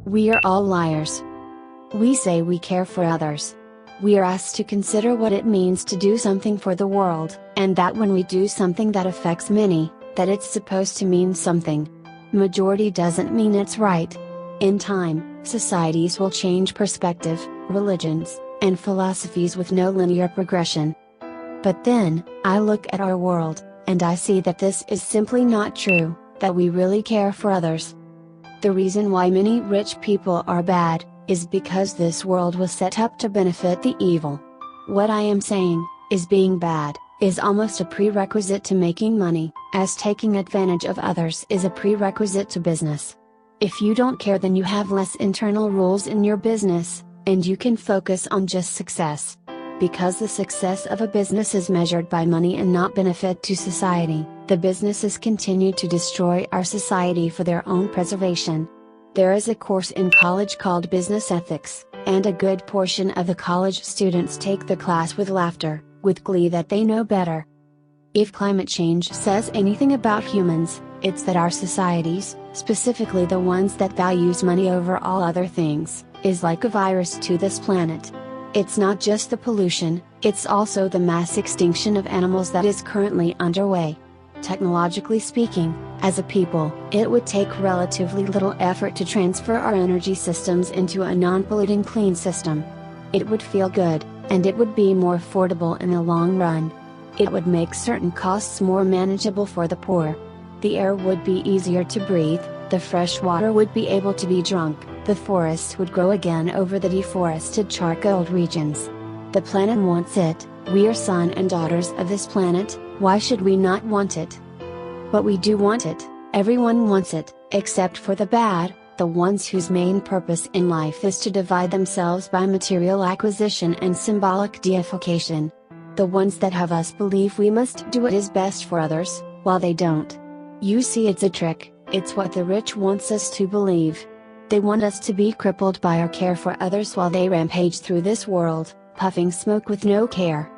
We are all liars. We say we care for others. We are asked to consider what it means to do something for the world, and that when we do something that affects many, that it's supposed to mean something. Majority doesn't mean it's right. In time, societies will change perspective, religions, and philosophies with no linear progression. But then, I look at our world, and I see that this is simply not true, that we really care for others. The reason why many rich people are bad, is because this world was set up to benefit the evil. What I am saying, is being bad, is almost a prerequisite to making money, as taking advantage of others is a prerequisite to business. If you don't care, then you have less internal rules in your business, and you can focus on just success. Because the success of a business is measured by money and not benefit to society, the businesses continue to destroy our society for their own preservation. There is a course in college called Business Ethics, and a good portion of the college students take the class with laughter, with glee that they know better. If climate change says anything about humans, it's that our societies, specifically the ones that values money over all other things, is like a virus to this planet. It's not just the pollution, it's also the mass extinction of animals that is currently underway. Technologically speaking, as a people, it would take relatively little effort to transfer our energy systems into a non-polluting clean system. It would feel good, and it would be more affordable in the long run. It would make certain costs more manageable for the poor. The air would be easier to breathe, the fresh water would be able to be drunk, the forests would grow again over the deforested charcoal regions. The planet wants it, we are sons and daughters of this planet, why should we not want it? But we do want it, everyone wants it, except for the bad, the ones whose main purpose in life is to divide themselves by material acquisition and symbolic deification. The ones that have us believe we must do what is best for others, while they don't. You see, it's a trick, it's what the rich wants us to believe. They want us to be crippled by our care for others while they rampage through this world, puffing smoke with no care.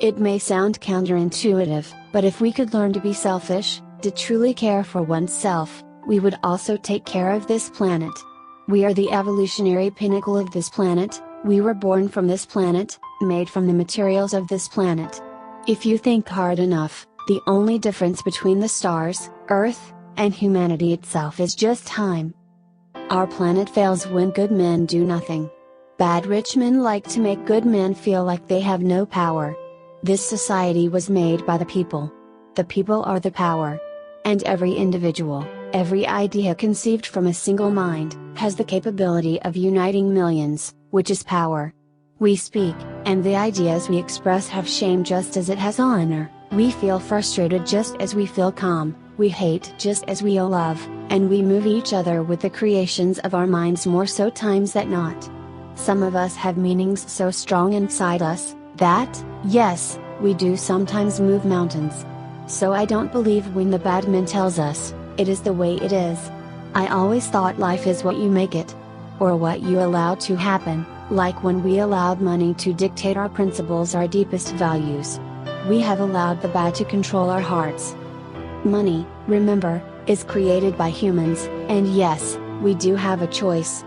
It may sound counterintuitive, but if we could learn to be selfish, to truly care for oneself, we would also take care of this planet. We are the evolutionary pinnacle of this planet, we were born from this planet, made from the materials of this planet. If you think hard enough, the only difference between the stars, Earth, and humanity itself is just time. Our planet fails when good men do nothing. Bad rich men like to make good men feel like they have no power. This society was made by the people. The people are the power. And every individual, every idea conceived from a single mind, has the capability of uniting millions, which is power. We speak, and the ideas we express have shame just as it has honor. We feel frustrated just as we feel calm, we hate just as we love, and we move each other with the creations of our minds more so times than not. Some of us have meanings so strong inside us, that, yes, we do sometimes move mountains. So I don't believe when the bad man tells us, it is the way it is. I always thought life is what you make it. Or what you allow to happen, like when we allowed money to dictate our principles, our deepest values. We have allowed the bad to control our hearts. Money, remember, is created by humans, and yes, we do have a choice.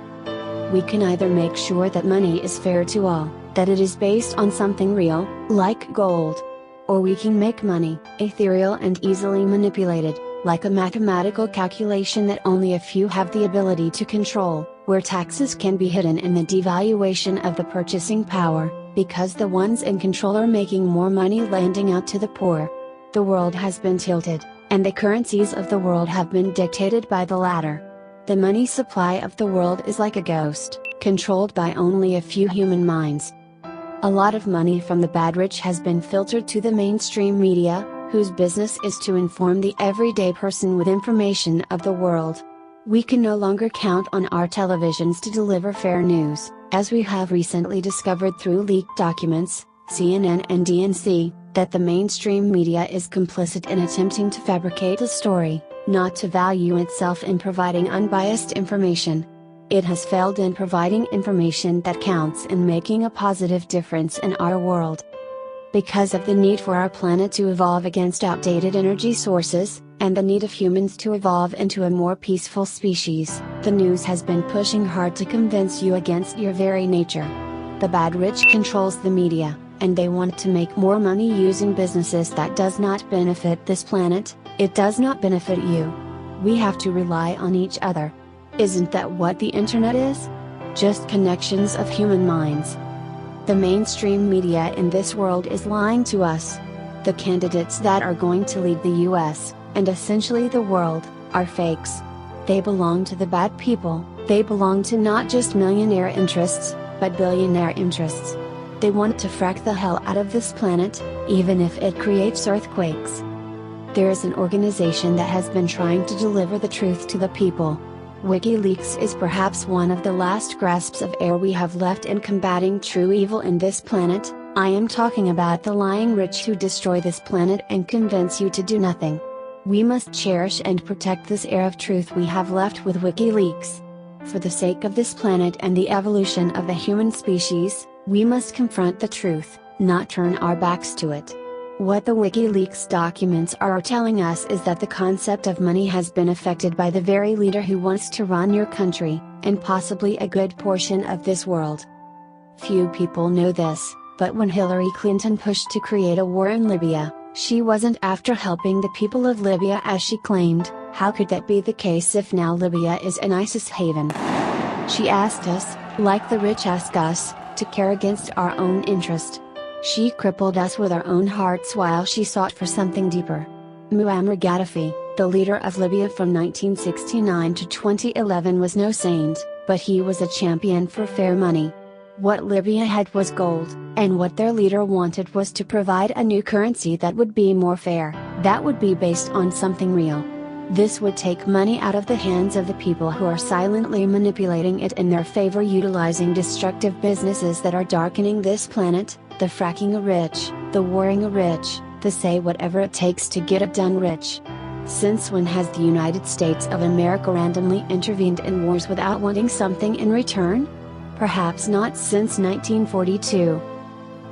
We can either make sure that money is fair to all, that it is based on something real, like gold. Or we can make money, ethereal and easily manipulated, like a mathematical calculation that only a few have the ability to control, where taxes can be hidden in the devaluation of the purchasing power, because the ones in control are making more money lending out to the poor. The world has been tilted, and the currencies of the world have been dictated by the latter. The money supply of the world is like a ghost, controlled by only a few human minds. A lot of money from the bad rich has been filtered to the mainstream media, whose business is to inform the everyday person with information of the world. We can no longer count on our televisions to deliver fair news, as we have recently discovered through leaked documents, CNN and DNC, that the mainstream media is complicit in attempting to fabricate a story, not to value itself in providing unbiased information. It has failed in providing information that counts in making a positive difference in our world. Because of the need for our planet to evolve against outdated energy sources, and the need of humans to evolve into a more peaceful species, the news has been pushing hard to convince you against your very nature. The bad rich controls the media, and they want to make more money using businesses that does not benefit this planet. It does not benefit you. We have to rely on each other. Isn't that what the internet is? Just connections of human minds. The mainstream media in this world is lying to us. The candidates that are going to lead the US, and essentially the world, are fakes. They belong to the bad people. They belong to not just millionaire interests, but billionaire interests. They want to frack the hell out of this planet, even if it creates earthquakes. There is an organization that has been trying to deliver the truth to the people. WikiLeaks is perhaps one of the last grasps of air we have left in combating true evil in this planet. I am talking about the lying rich who destroy this planet and convince you to do nothing. We must cherish and protect this air of truth we have left with WikiLeaks. For the sake of this planet and the evolution of the human species, we must confront the truth, not turn our backs to it. What the WikiLeaks documents are telling us is that the concept of money has been affected by the very leader who wants to run your country, and possibly a good portion of this world. Few people know this, but when Hillary Clinton pushed to create a war in Libya, she wasn't after helping the people of Libya as she claimed. How could that be the case if now Libya is an ISIS haven? She asked us, like the rich ask us, to care against our own interest. She crippled us with our own hearts while she sought for something deeper. Muammar Gaddafi, the leader of Libya from 1969 to 2011, was no saint, but he was a champion for fair money. What Libya had was gold, and what their leader wanted was to provide a new currency that would be more fair, that would be based on something real. This would take money out of the hands of the people who are silently manipulating it in their favor, utilizing destructive businesses that are darkening this planet, the fracking a rich, the warring a rich, the say whatever it takes to get it done rich. Since when has the United States of America randomly intervened in wars without wanting something in return? Perhaps not since 1942.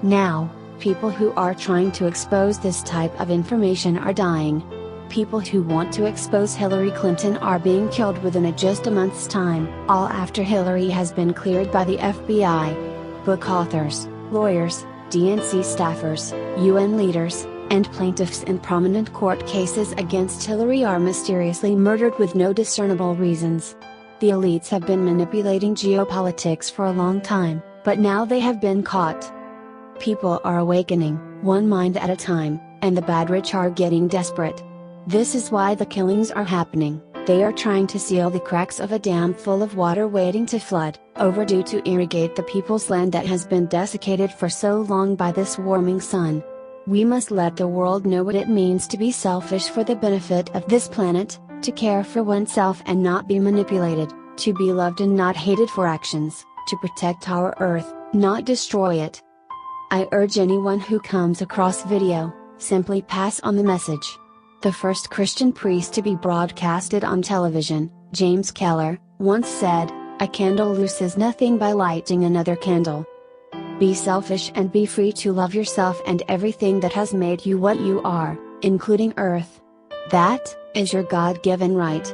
Now, people who are trying to expose this type of information are dying. People who want to expose Hillary Clinton are being killed within just a month's time, all after Hillary has been cleared by the FBI. Book authors, lawyers, DNC staffers, UN leaders, and plaintiffs in prominent court cases against Hillary are mysteriously murdered with no discernible reasons. The elites have been manipulating geopolitics for a long time, but now they have been caught. People are awakening, one mind at a time, and the bad rich are getting desperate. This is why the killings are happening. They are trying to seal the cracks of a dam full of water waiting to flood, overdue to irrigate the people's land that has been desiccated for so long by this warming sun. We must let the world know what it means to be selfish for the benefit of this planet, to care for oneself and not be manipulated, to be loved and not hated for actions, to protect our earth, not destroy it. I urge anyone who comes across video, simply pass on the message. The first Christian priest to be broadcasted on television, James Keller, once said, "A candle loses nothing by lighting another candle." Be selfish and be free to love yourself and everything that has made you what you are, including Earth. That is your God-given right.